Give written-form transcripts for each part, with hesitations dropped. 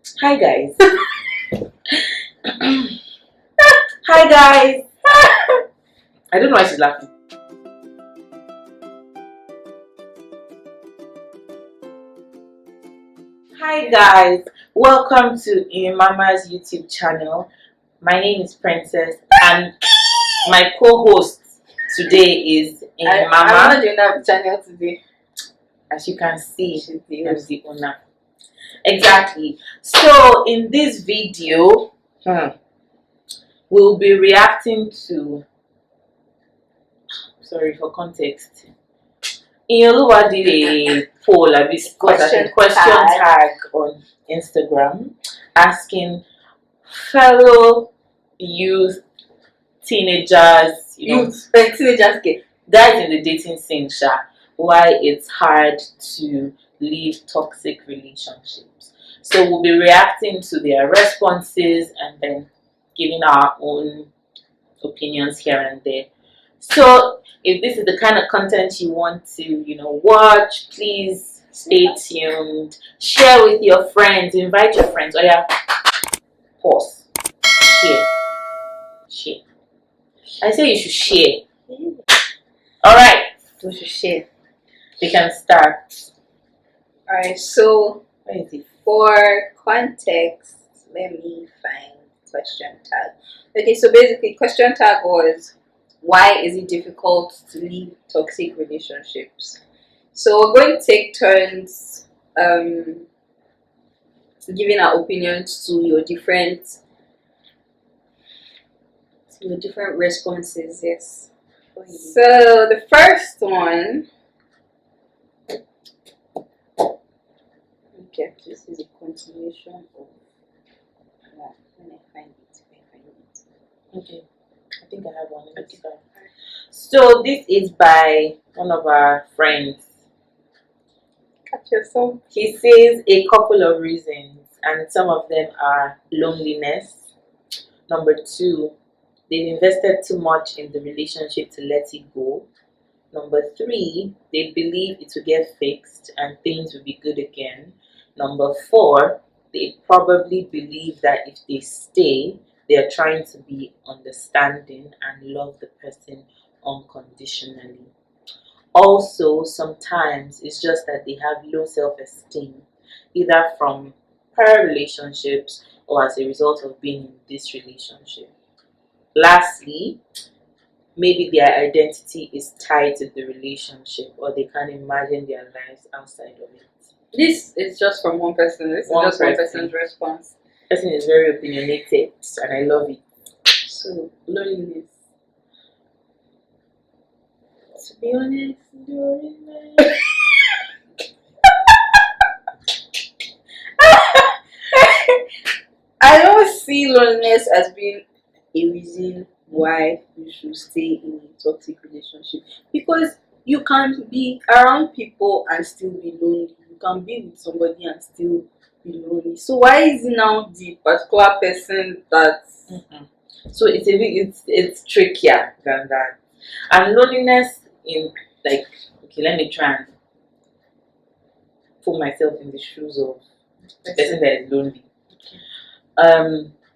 Hi guys. Hi guys. I don't know why she's laughing. Hi guys. Welcome to Mama's YouTube channel. My name is Princess and my co-host today is I'm Mama. not doing that channel today. As you can see, She's the I'm host. the owner. Exactly. So in this video, we'll be reacting to. Sorry for context. Iyoluwa did a poll, a question tag on Instagram, asking fellow youth, teenagers, Teenagers get. guys in the dating scene, why it's hard to leave toxic relationships. So we'll be reacting to their responses and then giving our own opinions here and there. So if this is the kind of content you want to, watch, please stay tuned. Share with your friends. Invite your friends. Oh yeah, pause. Share. I say you should share. All right. We should share. We can start. Alright, so Where is it? for context, let me find question tag. Okay, so basically, question tag was why is it difficult to leave toxic relationships? So we're going to take turns giving our opinions to your different responses. Yes. So the first one. Okay, this is a continuation of when I find it. Okay. I think I have one. Okay. So this is by one of our friends. Catch yourself. He says a couple of reasons, and some of them are loneliness. Number 2, they've invested too much in the relationship to let it go. Number 3, they believe it will get fixed and things will be good again. Number 4, they probably believe that if they stay, they are trying to be understanding and love the person unconditionally. Also, sometimes it's just that they have low self-esteem, either from prior relationships or as a result of being in this relationship. Lastly, maybe their identity is tied to the relationship or they can't imagine their lives outside of it. This is just from one person. This is One just one person. person's response. Person is very opinionated and I love it. So loneliness. To be honest, loneliness. I don't see loneliness as being a reason why you should stay in a toxic relationship, because you can be around people and still be lonely. You can be with somebody and still be lonely. So why is it now the particular person that? So it's trickier than that. And loneliness in okay, let me try and put myself in the shoes of the person that is lonely.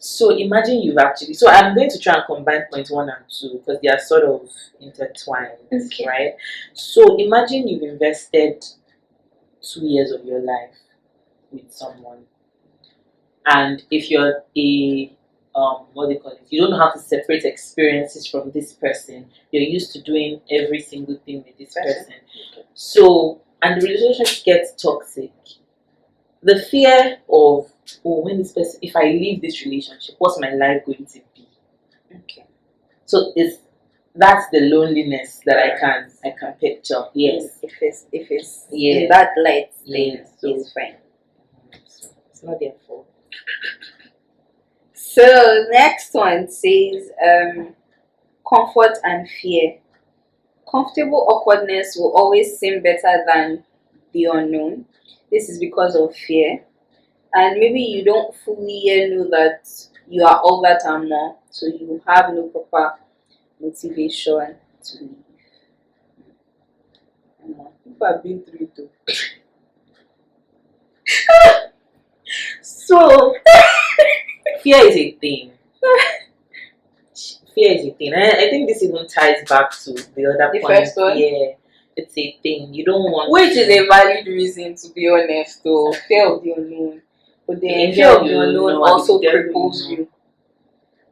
So imagine you've actually. So I'm going to try and combine point 1 and 2 because they are sort of intertwined, Okay. right? So imagine you've invested 2 years of your life with someone, and if you're a what they call it, you don't know how to separate experiences from this person. You're used to doing every single thing with this person. Okay. So, and the relationship gets toxic. The fear of, oh, when this person, if I leave this relationship, what's my life going to be? Okay. So that's the loneliness that I can picture. Yes. If it's in that light, then Yes. So it's fine. it's not their fault. So next one says comfort and fear. Comfortable awkwardness will always seem better than the unknown. This is because of fear. And maybe you don't fully know that you are all that and more, so you have no proper motivation to leave. People have been through it too. So fear is a thing. Fear is a thing. And I think this even ties back to the other The point. first one? Yeah, it's a thing. You don't want Which to, is a valid reason, to be honest, though. Fear of the unknown. But the angel fear of the you unknown know, also the devil cripples you know. you.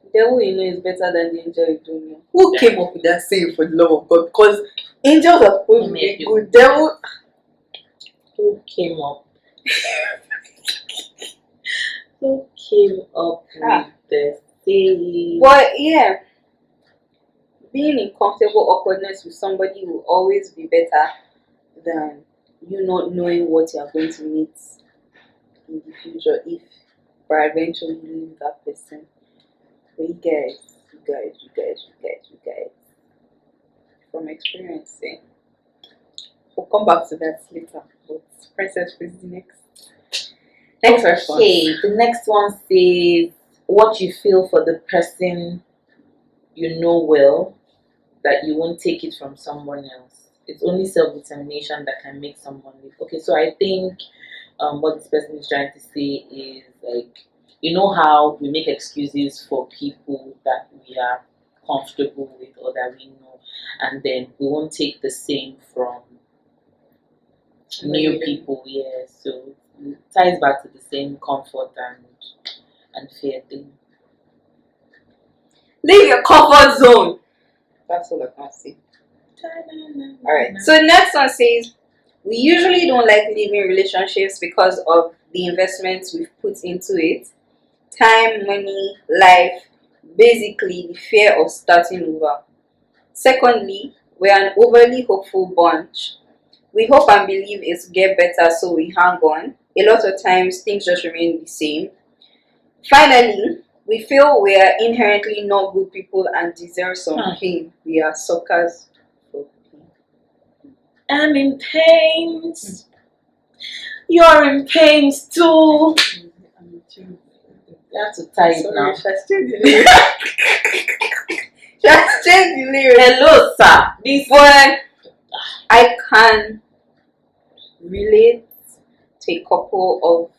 The devil you know is better than the angel you don't know. Who Yeah. came up with that saying, for the love of God? Because angels are supposed to be good. Devil. Who came up? Who came up Ah. with the saying? But yeah, being in comfortable awkwardness with somebody will always be better than you not knowing what you are going to meet in the future if peradventure you leave that person. But you guys, from experience, we'll come back to that later. But Princess, please, the next response. Okay, the next one says what you feel for the person you know well, that you won't take it from someone else. It's only self-determination that can make someone live. Okay, so I think what this person is trying to say is like, you know how we make excuses for people that we are comfortable with or that we know, and then we won't take the same from new people. Yeah, so it ties back to the same comfort and fear thing. Leave your comfort zone. That's all I can say. Alright, so next one says, we usually don't like leaving relationships because of the investments we've put into it. Time, money, life, basically the fear of starting over. Secondly, we're an overly hopeful bunch. We hope and believe it's get better, so we hang on. A lot of times things just remain the same. Finally, we feel we are inherently not good people and deserve some pain. We are suckers for pain. I'm in pain. You're in pain too. You have to tie it now. Just change the lyrics. Hello, sir. This But I can relate to a couple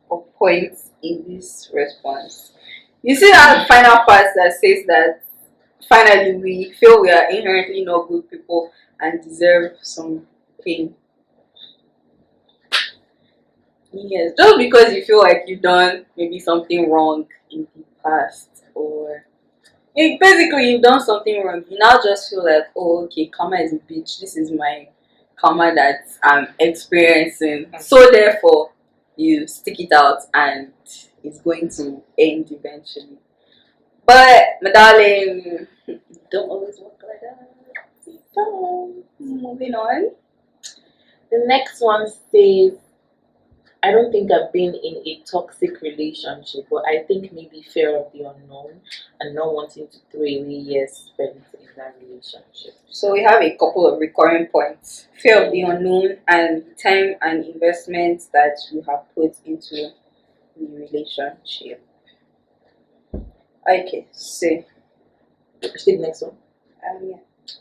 of points in this response. You see that final part that says that finally we feel we are inherently not good people and deserve some pain. Yes, just because you feel like you've done maybe something wrong in the past, or basically you've done something wrong, you now just feel like, oh, okay, karma is a bitch. This is my karma that I'm experiencing. So therefore, you stick it out and it's going to end eventually. But my darling, don't always work like that. So, moving on. The next one says, I don't think I've been in a toxic relationship, but I think maybe fear of the unknown and not wanting to throw away years spent in that relationship. So we have a couple of recurring points: fear of the unknown and time and investment that you have put into the relationship. Okay, so Let's take the next one. yeah.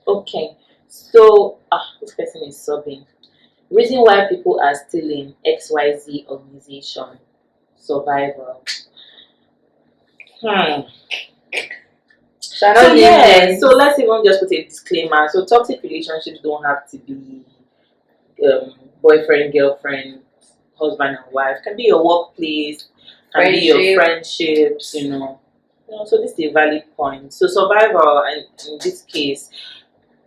Okay, so this person is sobbing. Reason why people are still in XYZ organization, survival. So let's even just put a disclaimer. So toxic relationships don't have to be boyfriend, girlfriend, husband and wife. Can be your workplace, can be your friendships, so this is a valid point. So survival, and in this case,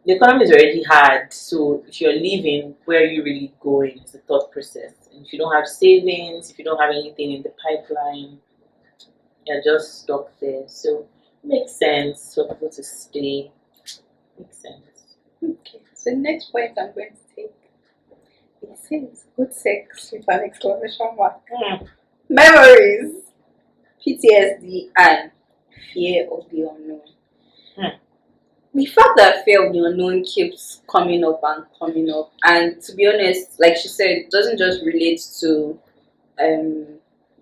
the economy is already hard. So if you're leaving, where are you really going? It's a thought process. And if you don't have savings, if you don't have anything in the pipeline, you're just stuck there. So it makes sense for people to stay. Makes sense. Okay. So the next point I'm going to take, it says good sex with an exclamation mark. Memories, PTSD, and fear of the unknown. The fact that fear of the unknown keeps coming up, and to be honest, like she said, it doesn't just relate to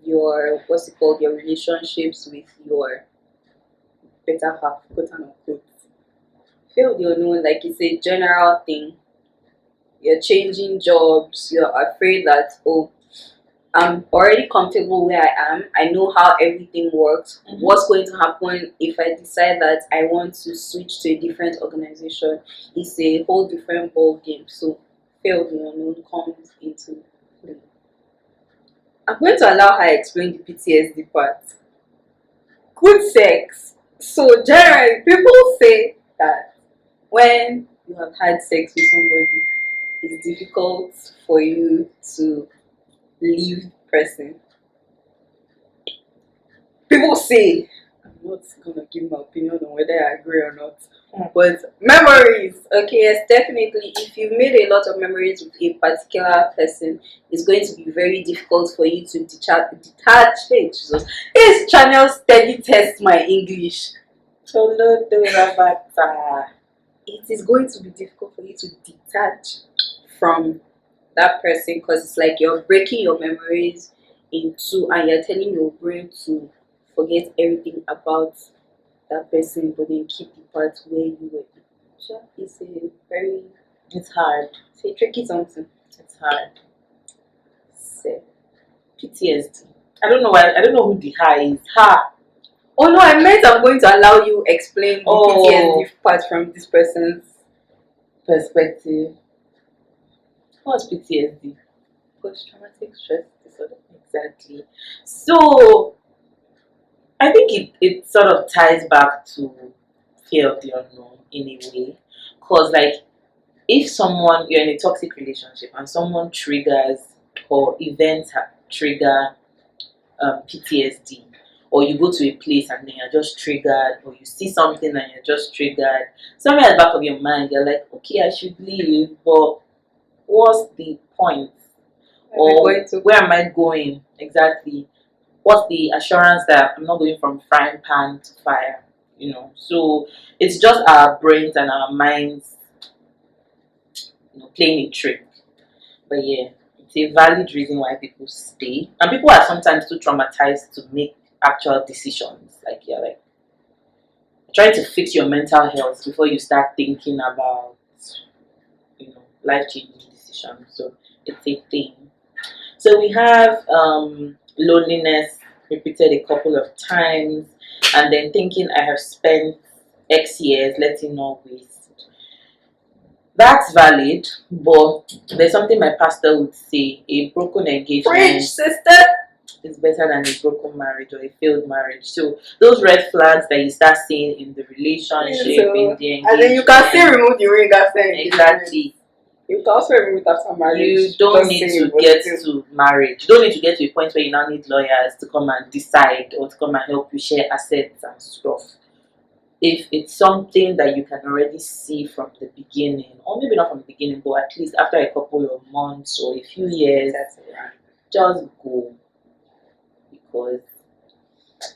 your your relationships with your better half, quote unquote. Fear of the unknown, like it's a general thing. You're changing jobs, you're afraid that, oh, I'm already comfortable where I am. I know how everything works. Mhm. What's going to happen if I decide that I want to switch to a different organization? It's a whole different ball game. So fear of the unknown comes into play. I'm going to allow her explain the PTSD part. Good sex. So generally, people say that when you have had sex with somebody, it's difficult for you to leave the person. People say, I'm not gonna give my opinion on whether I agree or not. But memories, okay, yes, definitely. If you've made a lot of memories with a particular person, it's going to be very difficult for you to detach. Hey, Jesus, this channel steady test my English. Cholo do rabata. It is going to be difficult for you to detach from that person because it's like you're breaking your memories in two and you're telling your brain to forget everything about that person but then keep the part where you were. Sure, it's a very It's hard. it's a tricky something. It's hard. So, PTSD. I don't know why. I don't know who the high is. Ha. oh no, I meant I'm going to allow you explain the Oh. PTSD part from this person's Perspective. What's PTSD? post-traumatic stress disorder. Exactly. So I think it sort of ties back to fear of the unknown in a way. Cause like if someone you're in a toxic relationship and someone triggers or events trigger PTSD, or you go to a place and then you're just triggered, or you see something and you're just triggered, somewhere at the back of your mind you're like, okay, I should leave, but what's the point? Or where am I going exactly? What's the assurance that I'm not going from frying pan to fire? So it's just our brains and our minds, playing a trick. But yeah, it's a valid reason why people stay, and people are sometimes too traumatized to make actual decisions. Like you're like trying to fix your mental health before you start thinking about life changing decisions. So it's a thing. So we have loneliness repeated a couple of times, and then thinking I have spent X years, let it not waste. That's valid, but there's something my pastor would say: a broken engagement Preach, sister. is better than a broken marriage or a failed marriage. So those red flags that you start seeing in the relationship, in the engagement, and then you can still remove the ring after exactly. You can also remove it after marriage. You don't need to get to marriage. You don't need to get to a point where you now need lawyers to come and decide or to come and help you share assets and stuff. If it's something that you can already see from the beginning, or maybe not from the beginning, but at least after a couple of months or a few years, just go, because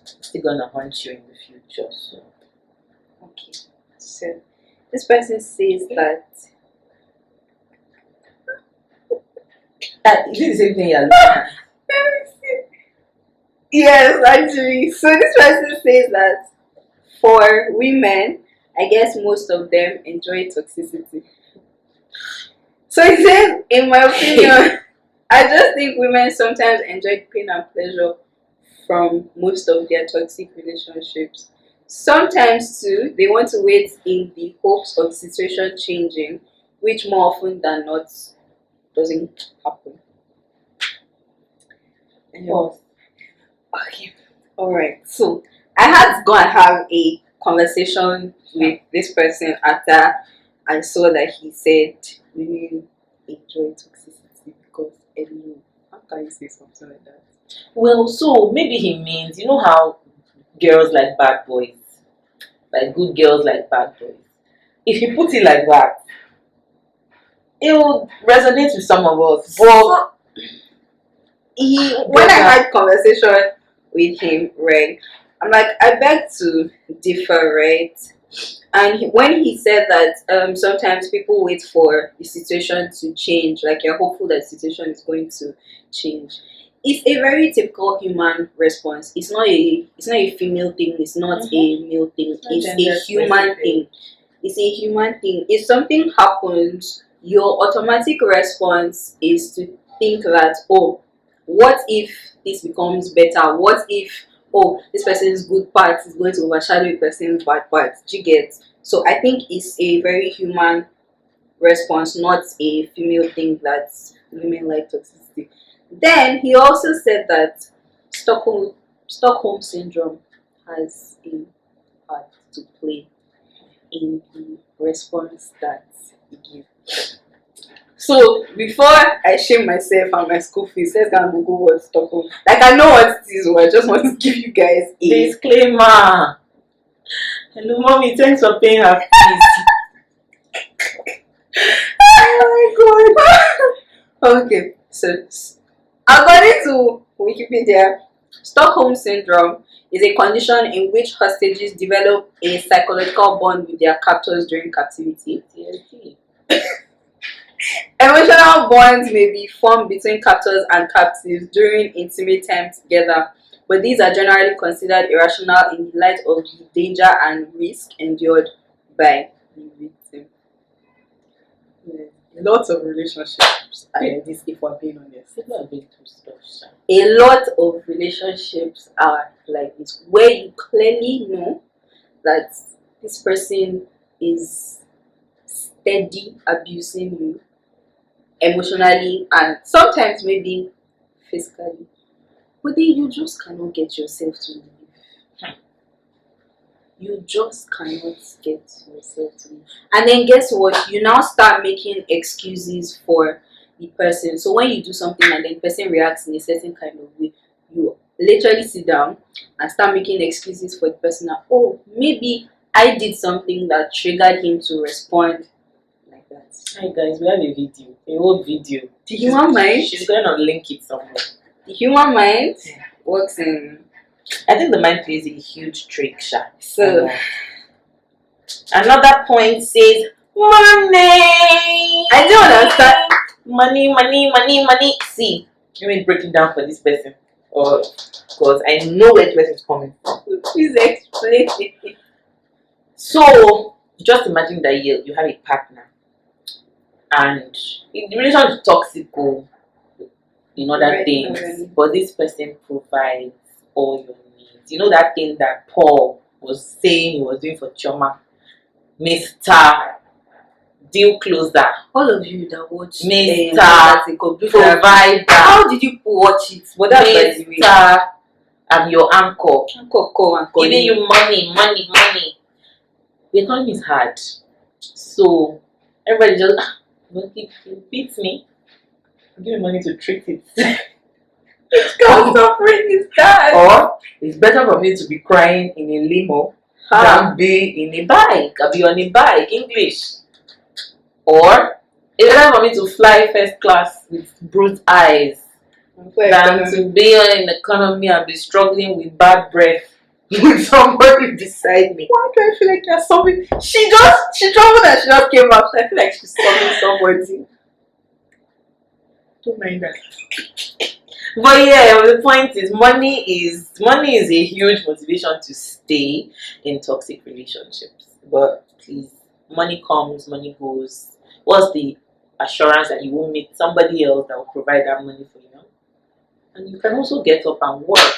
it's still gonna haunt you in the future. So okay. So this person says that is it the same thing you're looking at? yes, actually. So this person says that for women, I guess most of them enjoy toxicity. So he says, in my opinion, I just think women sometimes enjoy pain and pleasure from most of their toxic relationships. Sometimes too, they want to wait in the hopes of the situation changing, which more often than not doesn't happen. Pause. Okay. Alright. So I had to go and have a conversation with this person after I saw that he said women enjoy toxicity because everyone. How can you say something like that? Well, so maybe he means, you know how girls like bad boys, like good girls like bad boys. If you put it like that, it will resonate with some of us. But When I had conversation with him, right, I'm like, I beg to differ, right? And when he said that sometimes people wait for the situation to change, like you're hopeful that the situation is going to change. It's a very typical human response. It's not a female thing. It's not a male thing. It's a human thing. It's a human thing. If something happens, your automatic response is to think that, oh, what if this becomes better? What if, oh, this person's good part is going to overshadow a person's bad part? Do you get? So I think it's a very human response, not a female thing that women like toxicity. Then he also said that Stockholm syndrome has a part to play in the response that he gives. So before I shame myself and my school fees, let's go and Google what Stockholm. Like I know what it is, but I just want to give you guys a Disclaimer. Hello, mommy. Thanks for paying her fees. Oh my god. Okay, so according to Wikipedia, Stockholm syndrome is a condition in which hostages develop a psychological bond with their captors during captivity. TLT. Emotional bonds may be formed between captors and captives during intimate time together, but these are generally considered irrational in the light of the danger and risk endured by the victim. Lots of relationships are like this, if we're being honest. People have been through stuff, sha. A lot of relationships are like this, where you clearly know that this person is steady abusing you emotionally and sometimes maybe physically, but then you just cannot get yourself to leave. You just cannot get yourself to leave. And then guess what? You now start making excuses for the person. So when you do something and then the person reacts in a certain kind of way, you literally sit down and start making excuses for the person. That, oh, maybe I did something that triggered him to respond like that. Hi guys, we have a video, a whole video. The human mind, She's going to link it somewhere. the human mind works in. I think the mind plays a huge trick, sha. So Another point says money. I don't understand. Money. See, let me break it down for this person, or because I know where the person is coming from. Please explain it. So just imagine that you have a partner, and the relationship is toxic, in other Right, things, already. but this person provides all your needs. You know that thing that Paul was saying he was doing for Choma, Mr. Deal Closer, All of you that watch Mr. that's a computer. Provider, How did you watch it? But that's by the way. Mr. I'm your anchor, Call and call giving you money. The economy is hard, so everybody just well, he beats me. Give me money to treat it. God suffering is that. Or it's better for me to be crying in a limo than be in a bike. I'll be on a bike, English. Or it's better for me to fly first class with bruised eyes than to be in economy and be struggling with bad breath with somebody beside me. Why do I feel like there's something? She traveled and she just came back. So I feel like she's solving somebody. Don't mind that. But yeah, the point is money is a huge motivation to stay in toxic relationships. But please, money comes, money goes. What's the assurance that you won't meet somebody else that will provide that money for you? And you can also get up and work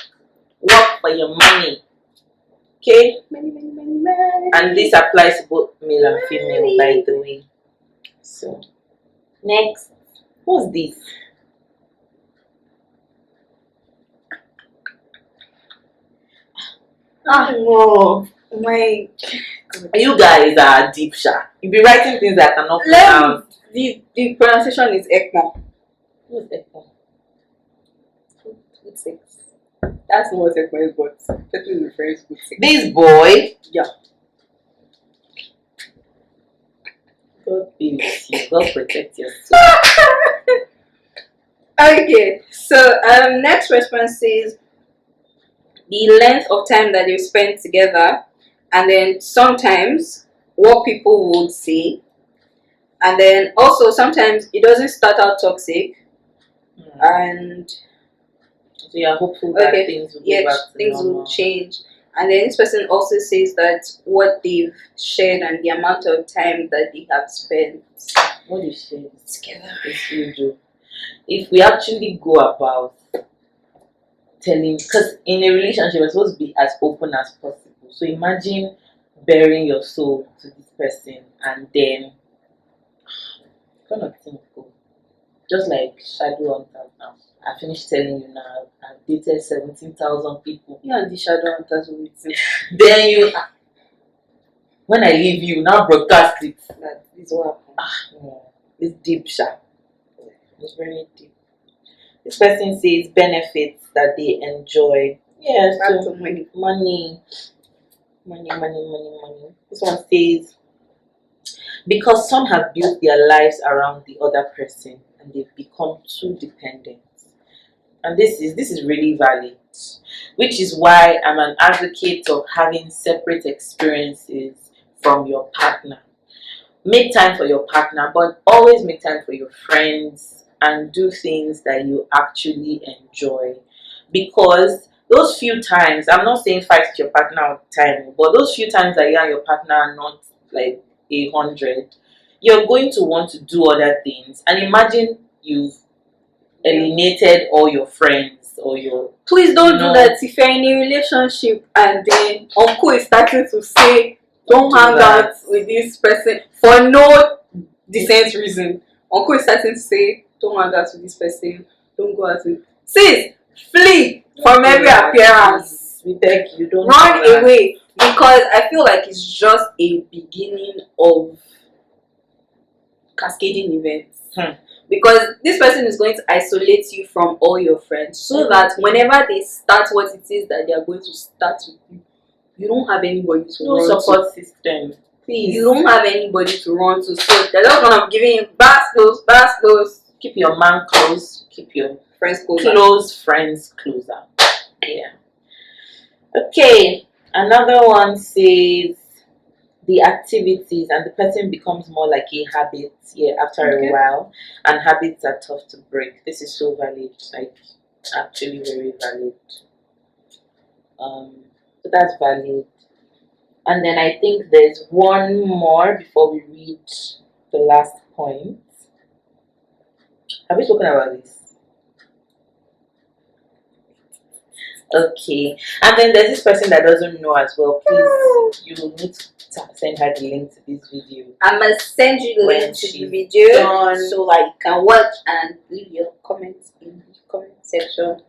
for your money. Okay? Money. And this applies to both male and female, by the way. So next, what's this? No. My God. You guys are deep sharp. You be writing things that I cannot Let pronounce. the pronunciation is Ekmo. What's that for? Good sex. That's not what Ekmo is, but people refer to good sex. This boy. Yeah. God be with you. God protect you. Okay, so next response says the length of time that you spend together, and then sometimes what people would say, and then also sometimes it doesn't start out toxic, and So you are hopeful that okay, things will go yes, back to things normal. will change. And then this person also says that what they've shared and the amount of time that they have spent What you say together. is huge. if we actually go about telling, because in a relationship we're supposed to be as open as possible. So imagine bearing your soul to this person and then kind of thing go. Just like shadow hunters now. I finished telling you now I've dated 17,000 people. You and the shadow hunters will meet. Then you when I leave you now broadcast it. That is what happened. No, it's deep sharp. It's very deep. This person says benefits that they enjoy. Yes, Back so to money. money. This one says because some have built their lives around the other person and they've become too dependent. And this is really valid, which is why I'm an advocate of having separate experiences from your partner. Make time for your partner, but always make time for your friends and do things that you actually enjoy. Because those few times, I'm not saying fight with your partner all the time, but those few times that you and your partner are not like 100, you're going to want to do other things. And imagine you've alienated all your friends or your Please don't do that if you're in a relationship and then uncle is starting to say don't Do hang that. out with this person for no decent reason. Uncle is starting to say don't hang out with this person, don't go out with sis, flee from every appearance. We beg you, don't Run do that. away, because I feel like it's just a beginning of cascading events. Because this person is going to isolate you from all your friends so that whenever they start what it is that they are going to start with you, you don't have anybody to No run support to. system. Please. You don't have anybody to run to. So they're just gonna giving you bass close. Keep your man close. Keep your Friends closer. close friends closer. Yeah. Okay. Another one says the activities and the person becomes more like a habit, after Okay. a while, and habits are tough to break. This is so valid, like actually very valid. So that's valid. And then I think there's one more before we reach the last point. Have we spoken about this? Okay. And then there's this person that doesn't know as well. Please, you need to send her the link to this video. I must send you the When link to the she's video done. so that you can watch and leave your comments in the comment section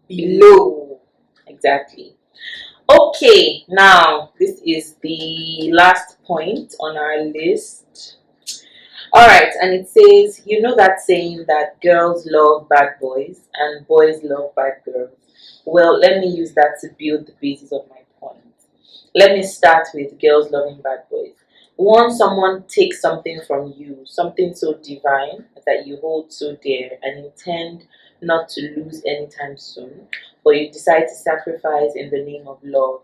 Below. Exactly. Okay, now this is the last point on our list. Alright, and it says, you know that saying that girls love bad boys and boys love bad girls? Well, let me use that to build the basis of my point. Let me start with girls loving bad boys. Once someone takes something from you, something so divine that you hold so dear and intend not to lose anytime soon, but you decide to sacrifice in the name of love,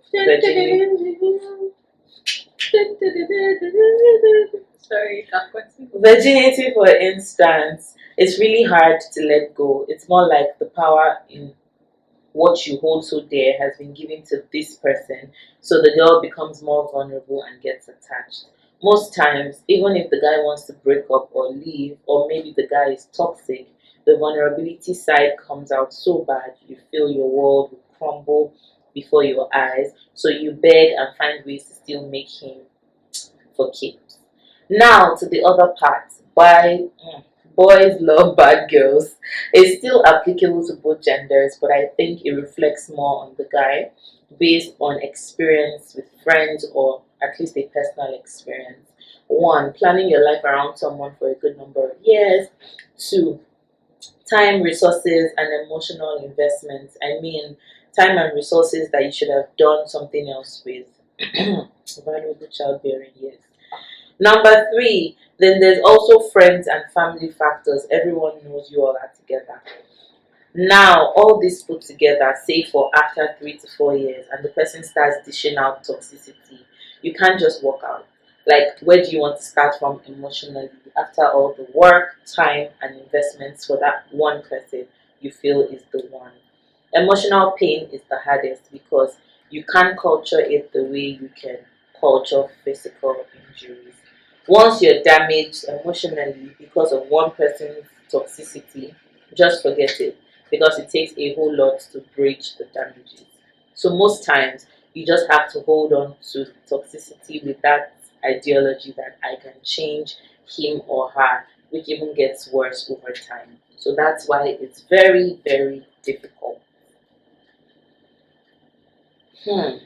Sorry, you can continue. virginity, for instance, it's really hard to let go. It's more like the power in what you hold so dear has been given to this person, so the girl becomes more vulnerable and gets attached. Most times, even if the guy wants to break up or leave, or maybe the guy is toxic, the vulnerability side comes out so bad you feel your world will crumble before your eyes, so you beg and find ways to still make him for keeps. Now to the other part. Boys love bad girls. It's still applicable to both genders, but I think it reflects more on the guy based on experience with friends or at least a personal experience. One, planning your life around someone for a good number of years. Two, time, resources, and emotional investments. I mean, time and resources that you should have done something else with. Valuable childbearing years. Number three, then there's also friends and family factors. Everyone knows you all are together. Now, all this put together, say for after 3 to 4 years, and the person starts dishing out toxicity, you can't just walk out. Like, where do you want to start from emotionally after all the work, time, and investments for that one person you feel is the one? Emotional pain is the hardest because you can't culture it the way you can culture physical injuries. Once you're damaged emotionally because of one person's toxicity, just forget it, because it takes a whole lot to bridge the damages. So most times you just have to hold on to toxicity with that ideology that I can change him or her, which even gets worse over time. So that's why it's very, very difficult. Do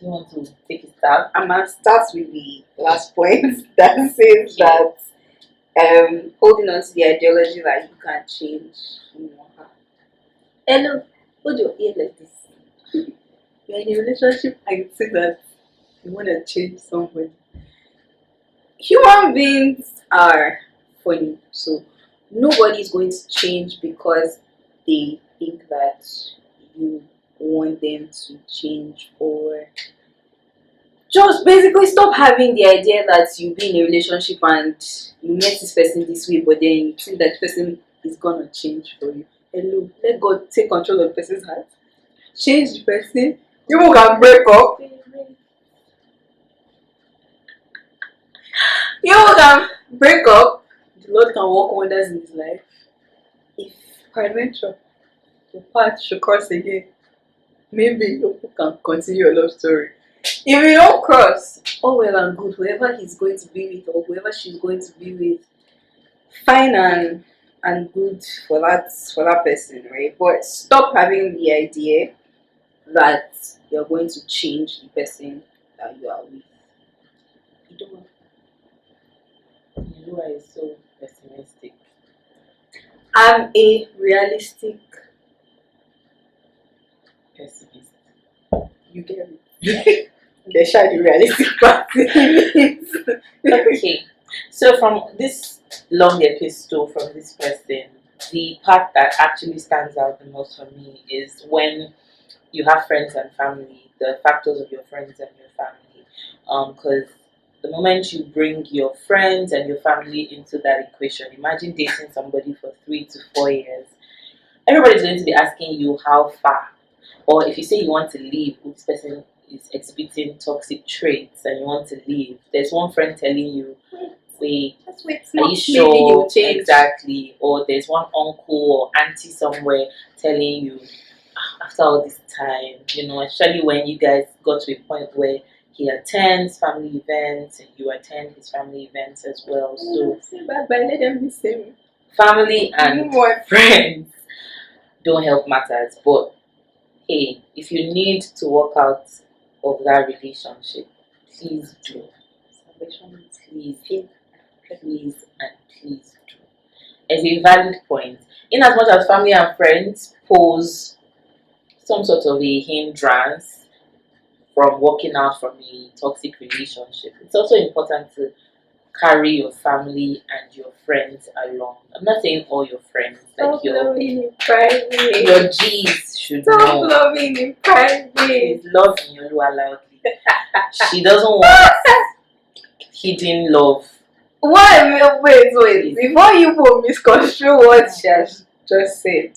you want to take it out? I'm gonna start with the last point that says that holding on to the ideology that you can't change him or her. Hello, hold your ear like this. You're in a relationship and you say that you want to change somebody. Human beings are funny, so nobody is going to change because they think that you want them to change, or just basically stop having the idea that you be in a relationship and you met this person this way, but then you think that person is gonna change for you. Hello, let God take control of the person's heart. Change the person. You can break up. You can break up. The Lord can work wonders in his life. If peradventure your path should cross again, maybe you can continue your love story. If you don't cross, all well and good. Whoever he's going to be with or whoever she's going to be with, fine and good for that person, right? But stop having the idea that you're going to change the person that you are with. You don't. You are so pessimistic. I'm a realistic Pessimist. You get me? They share the realistic part. Okay, so from this long epistle from this person, the part that actually stands out the most for me is when you have friends and family, the factors of your friends and your family. Because the moment you bring your friends and your family into that equation, imagine dating somebody for 3 to 4 years. Everybody's going to be asking you how far. Or if you say you want to leave, this person is exhibiting toxic traits and you want to leave, there's one friend telling you, wait, Just wait. are you sure? Exactly. Or there's one uncle or auntie somewhere telling you, after all this time, especially when you guys got to a point where he attends family events and you attend his family events as well. So bye bye, let them be same. family and friends don't help matters. But hey, if you need to work out of that relationship, please do. Please and please do. As a valid point, in as much as family and friends pose some sort of a hindrance from walking out from a toxic relationship, it's also important to carry your family and your friends along. I'm not saying all your friends, Stop loving in private. your G's should Stop know. loving in private. Please love Yolua loudly. She doesn't want hidden love. Why? Wait. Before you will misconstrue what she has just said,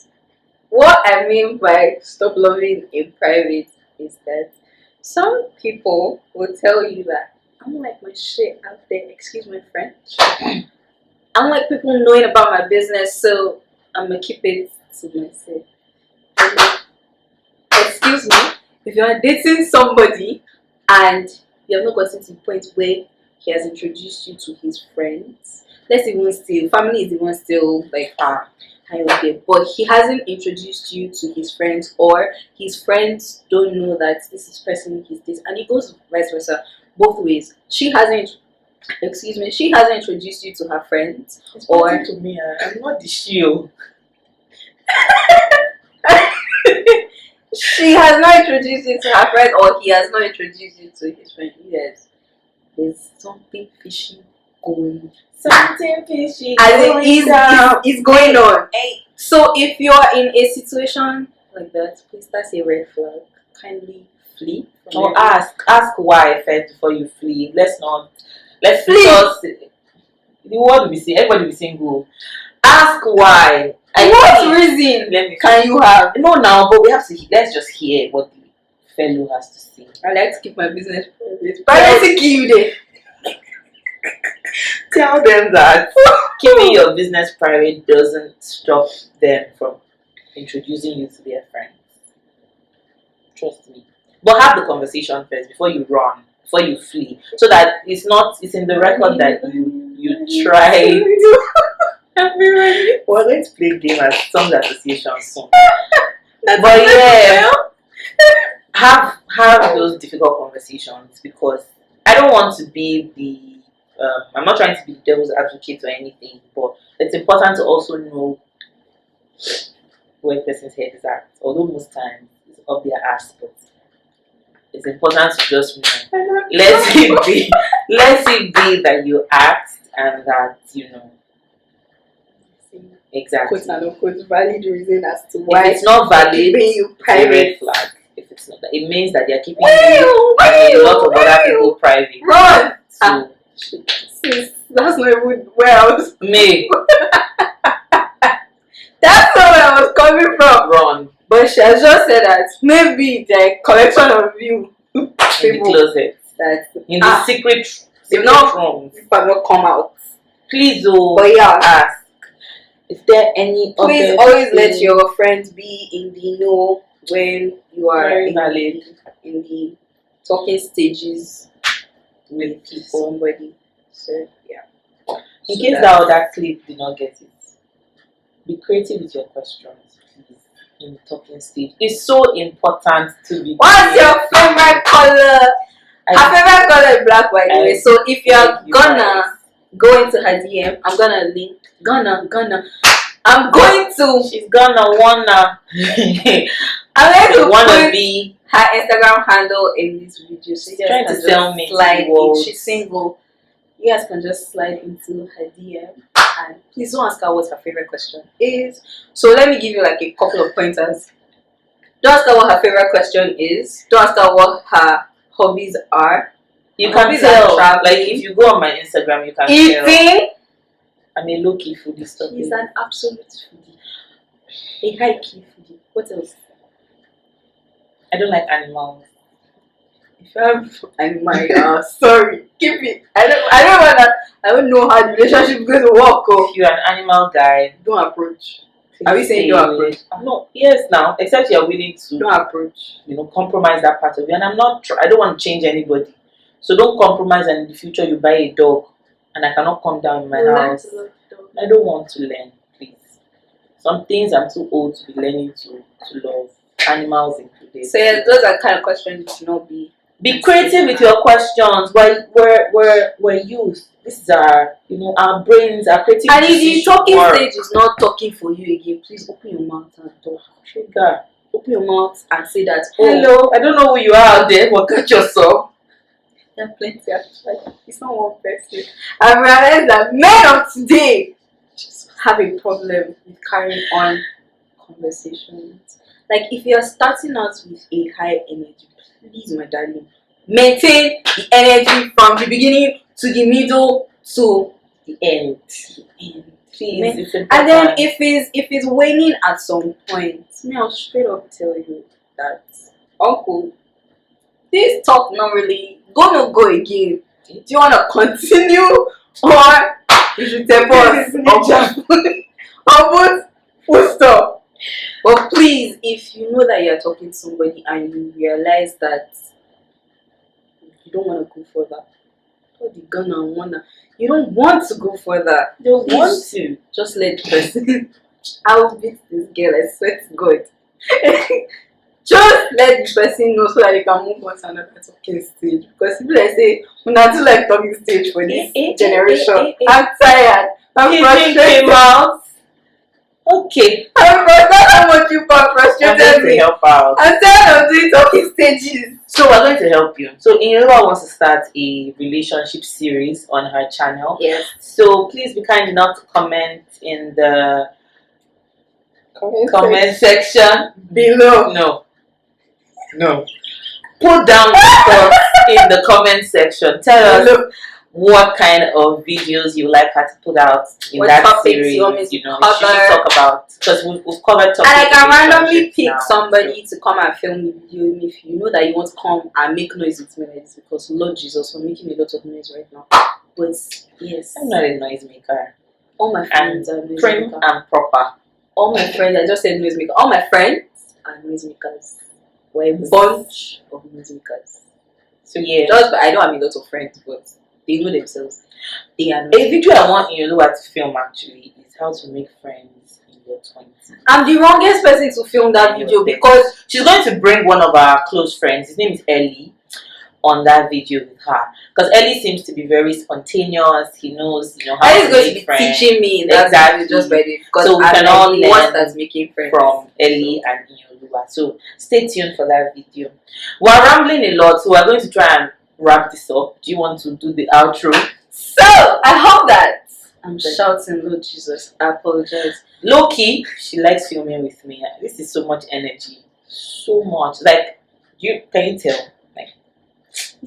what I mean by stop loving in private is that some people will tell you that I don't like my shit out there. Excuse my French. I don't like people knowing about my business, so I'm gonna keep it to myself. Excuse me, if you are dating somebody and you have not gotten to the point where he has introduced you to his friends, let's even still family is even still like okay, but he hasn't introduced you to his friends, or his friends don't know that this is person he's this, and it goes vice versa, both ways. She hasn't introduced you to her friends, or to me, I'm not the shield. she has not introduced you to her friends, or he has not introduced you to his friends. Yes, there's something fishy going. Something fishy. As it's going on. Hey. So if you are in a situation like that, please, that's a red flag. Kindly flee. Or ask why first before you flee. Let's flee. The world will be saying, everybody will be single. Ask why. What reason can you have? No, now, but we have to. Let's just hear what the fellow has to say. I like to keep my business private. Privacy key you there. Tell them that keeping your business private doesn't stop them from introducing you to their friends. Trust me. But have the conversation first before you run, before you flee, so that it's in the record that you tried. We're going to play game at Songs Association soon. But yeah, have those difficult conversations, because I don't want to be the I'm not trying to be the devil's advocate or anything, but it's important to also know where the person's head is at. Although most times it's up their ass, but it's important to just let it be that you asked and that exactly. Quote and unquote valid reason as to why if it's not valid, keeping you it's a private. red flag. If it's not, it means that they're keeping you and a lot of other people private. Run! So, Sis, that's not even where I was. me That's not where I was coming from. run But she has just said that maybe the collection of you in the people closet, that in the secret not- rooms. have not come out. Please, oh, But yeah, ask. Is there any please other always let thing- your friends be in the know when you are Very valid. in the talking stages with with people? somebody. So yeah. In So case that- that other clip did not get it, be creative with your questions, please, in the talking stage. It's so important to be. What's your favorite color? Her favorite color is black, by the way. So if you're gonna go into her DM, I'm gonna link. I'm going to. She's gonna wanna. I'm going to wanna put be. her Instagram handle in this video. So you guys Trying can to just tell me slide the world. in. She's single. You guys can just slide into her DM and please don't ask her what her favorite question is. So let me give you like a couple of pointers. Don't ask her what her favorite question is. Don't ask her what her hobbies are. You Her can hobbies tell. are traveling, Like if you go on my Instagram, you can tell. eating. I'm a low-key foodie stuff. She's an absolute foodie. A high-key foodie. What else? I don't like animals. If you have animal, sorry, keep it. I don't know how the relationship is going to work. Oh, If you're an animal guy, don't approach. Are we saying stay don't away. approach? No, yes, now, except you're willing to, Don't approach. compromise that part of you. And I'm not. I don't want to change anybody. So don't compromise. And in the future, you buy a dog, and I cannot come down in my house. I don't want to learn, please. Some things I'm too old to be learning to love. Animals included. So yeah, those are kind of questions you should not be. Be creative with your questions. We're youth. This is our, our brains, our creative. And if the talking work. stage is not talking for you again, please open your mouth and talk. Trigger. Open your mouth and say that. Oh, Hello, I don't know who you are out there, but catch yourself. there are plenty actually. It's not one person. I realized that men of today just have a problem with carrying on conversations. Like if you're starting out with a high energy, please, my darling, maintain the energy from the beginning to the middle to The end. the end. Please, Men- it's important. And then if it's waning at some point, me, I'll straight up tell you that, uncle, this talk not really gonna go again. Do you wanna continue or you should tell us or put full stop? But please, if you know that you're talking to somebody and you realize that you don't want to go further, or the gun and wanna, you don't want to go further, don't please, want to. just let the person. I will beat this girl, I swear to God. Just let the person know so that you can move on to another talking stage. Because people like say, we not too like talking stage for this generation. I'm tired. I'm Came frustrated. out. Okay. I'm frustrated. That's how much you are I'm frustrated going to me. help out. I'm tired of doing talking stages. So we're going to help you. So Inuwa wants to start a relationship series on her channel. Yes. So please be kind enough to comment in the comment section below. No. Put down your thoughts in the comment section. Tell us what kind of videos you like her to put out in What that topics series. you want me to She should cover. talk about, because we've covered topics. And I can in randomly relationships pick now. somebody to come and film the video if you know that you want to come and make noise with me like this, because Lord Jesus, we're making a lot of noise right now. But yes, I'm not a noisemaker. all my friends are Prim noisemakers. and proper. All my friends, I just said noisemaker. All my friends are noisemakers. We're a bunch of noisemakers. So yeah. Just, I don't have a lot of friends, but they know themselves. They are A noisemakers. video I want Iyoluwa to film actually is how to make friends in your 20s. I'm the wrongest person to film that video because She's going to bring one of our close friends. His name is Ellie. On that video with her, because Ellie seems to be very spontaneous. He knows, how Ellie's to going to make be friends. teaching me that Exactly. video just by the because So we I'm can all like the one learn that's making friends from Ellie and Iyoluwa. So stay tuned for that video. We're rambling a lot, so we're going to try and wrap this up. Do you want to do the outro? So I hope that I'm shouting, Lord Jesus. I apologize. Low key, she likes filming with me. This is so much energy, so much. Like, can you tell?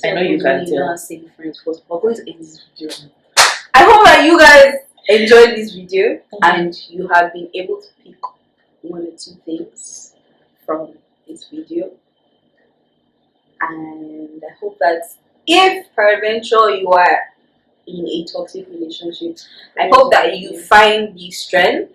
I know you can tell. Not saying friends first. We're going to end this video. I hope that you guys enjoyed this video and you have been able to pick one or two things from this video. And I hope that if peradventure you are in a toxic relationship, I hope that you find the strength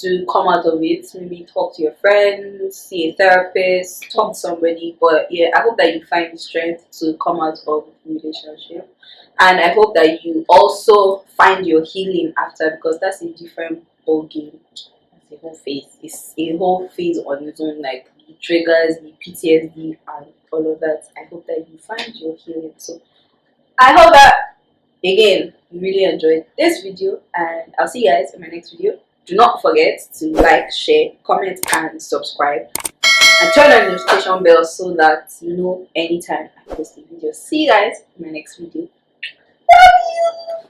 to come out of it. Maybe talk to your friends, see a therapist, talk to somebody. But yeah, I hope that you find the strength to come out of the relationship. And I hope that you also find your healing after, because that's a different ball game. It's a whole phase. It's a whole phase on its own, like the triggers, the PTSD, and all of that. I hope that you find your healing. So I hope that again you really enjoyed this video, and I'll see you guys in my next video. Do not forget to like, share, comment, and subscribe. And turn on the notification bell so that you know anytime I post a video. See you guys in my next video. Love you!